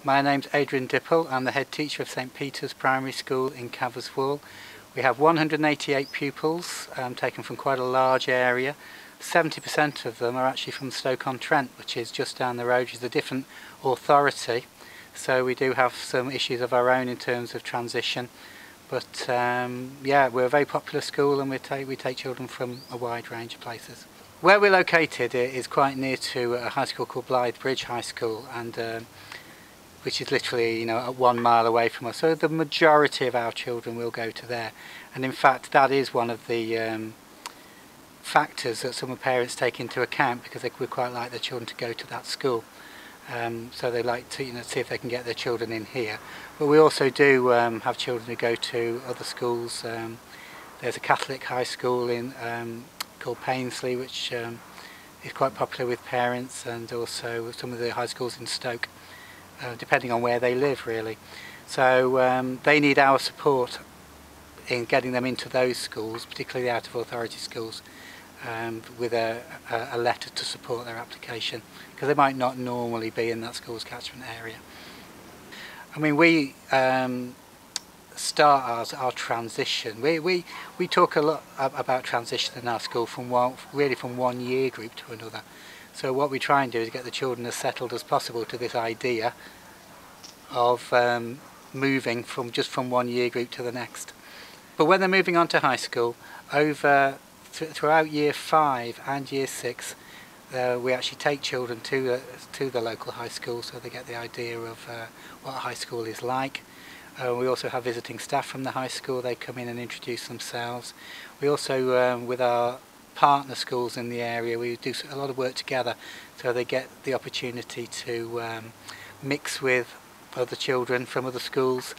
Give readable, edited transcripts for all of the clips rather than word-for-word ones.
My name's Adrian Dipple. I'm the head teacher of St Peter's Primary School in Caverswall. We have 188 pupils taken from quite a large area. 70% of them are actually from Stoke-on-Trent, which is just down the road, which is a different authority. So we do have some issues of our own in terms of transition. But yeah, we're a very popular school and we take children from a wide range of places. Where we're located is quite near to a high school called Blythe Bridge High School, and which is literally 1 mile away from us. So the majority of our children will go to there. And in fact, that is one of the factors that some parents take into account, because they would quite like their children to go to that school. So they like to see if they can get their children in here. But we also do have children who go to other schools. There's a Catholic high school in called Paisley, which is quite popular with parents, and also some of the high schools in Stoke, depending on where they live really. So they need our support in getting them into those schools, particularly the out of authority schools, with a letter to support their application, because they might not normally be in that school's catchment area. I mean, we start our transition. We talk a lot about transition in our school from one year group to another. So what we try and do is get the children as settled as possible to this idea of moving from one year group to the next. But when they're moving on to high school, throughout year 5 and year 6, we actually take children to the local high school, so they get the idea of what high school is like. We also have visiting staff from the high school. They come in and introduce themselves. We also, with our partner schools in the area, we do a lot of work together, so they get the opportunity to mix with other children from other schools,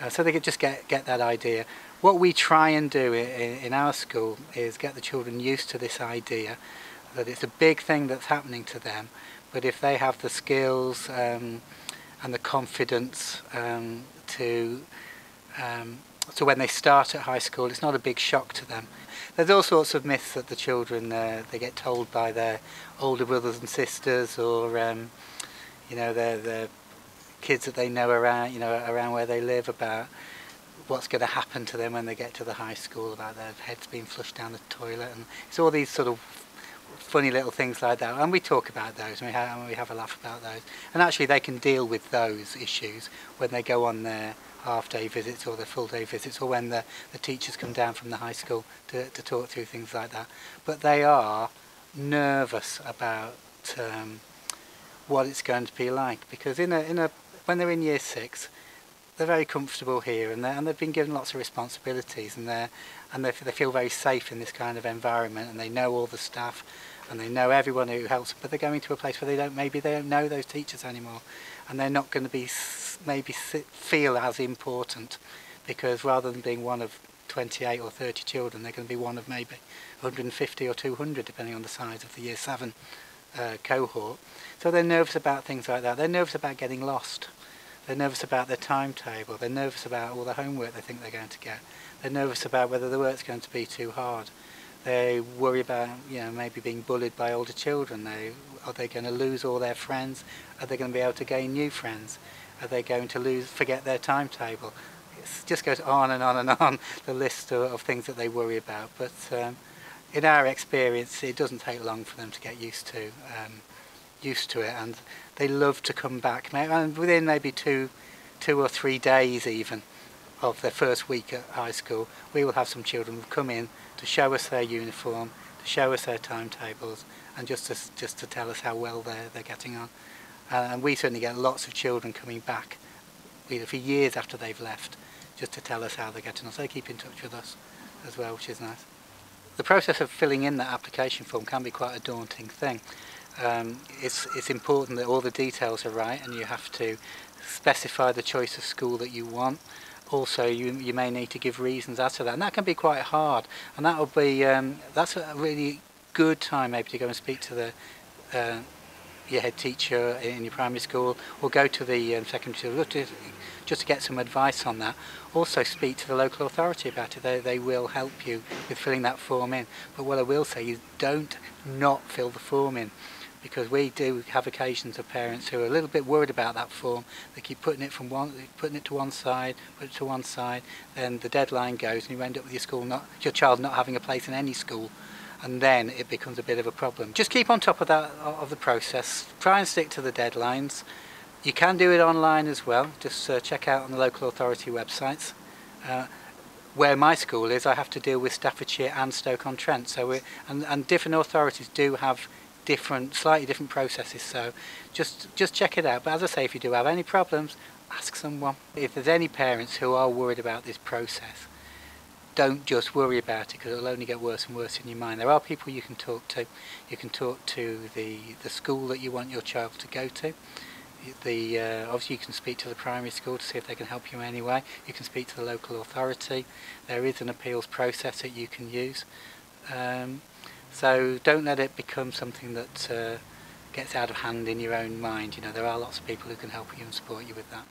so they could just get that idea. What we try and do in our school is get the children used to this idea that it's a big thing that's happening to them, but if they have the skills and the confidence so when they start at high school, it's not a big shock to them. There's all sorts of myths that the children they get told by their older brothers and sisters, or their kids that they know around where they live, about what's going to happen to them when they get to the high school, about their heads being flushed down the toilet, and it's all these sort of funny little things like that. And we talk about those, and we have a laugh about those. And actually, they can deal with those issues when they go on their half-day visits or their full-day visits, or when the teachers come down from the high school to talk through things like that. But they are nervous about what it's going to be like, because when they're in year 6, they're very comfortable here, and they've been given lots of responsibilities, and they feel very safe in this kind of environment, and they know all the staff, and they know everyone who helps them. But they're going to a place where they don't know those teachers anymore, and they're not going to be feel as important, because rather than being one of 28 or 30 children, they're going to be one of maybe 150 or 200, depending on the size of the year 7 cohort. So they're nervous about things like that. They're nervous about getting lost. They're nervous about their timetable. They're nervous about all the homework they think they're going to get. They're nervous about whether the work's going to be too hard. They worry about maybe being bullied by older children. Are they going to lose all their friends? Are they going to be able to gain new friends? Are they going to forget their timetable? It just goes on and on and on, the list of things that they worry about. But in our experience, it doesn't take long for them to get used to it, and they love to come back. And within maybe two or 3 days even of their first week at high school, we will have some children who come in to show us their uniform, to show us their timetables, and just to tell us how well they're getting on. And we certainly get lots of children coming back for years after they've left, just to tell us how they're getting on. So they keep in touch with us as well, which is nice. The process of filling in that application form can be quite a daunting thing. It's important that all the details are right, and you have to specify the choice of school that you want. Also, you may need to give reasons as to that, and that can be quite hard. And that will be that's a really good time maybe to go and speak to your head teacher in your primary school, or go to the secondary school just to get some advice on that. Also speak to the local authority about it. They will help you with filling that form in. But what I will say is, don't not fill the form in, because we do have occasions of parents who are a little bit worried about that form. They keep putting it to one side, put it to one side, then the deadline goes and you end up with your child not having a place in any school, and then it becomes a bit of a problem. Just keep on top of that, of the process. Try and stick to the deadlines. You can do it online as well. Just check out on the local authority websites. Where my school is, I have to deal with Staffordshire and Stoke-on-Trent, so and different authorities do have slightly different processes, so just check it out. But as I say, if you do have any problems, ask someone. If there's any parents who are worried about this process, don't just worry about it, because it'll only get worse and worse in your mind. There are people you can talk to. You can talk to the school that you want your child to go to. Obviously you can speak to the primary school to see if they can help you in any way. You can speak to the local authority. There is an appeals process that you can use. So don't let it become something that gets out of hand in your own mind. You know, there are lots of people who can help you and support you with that.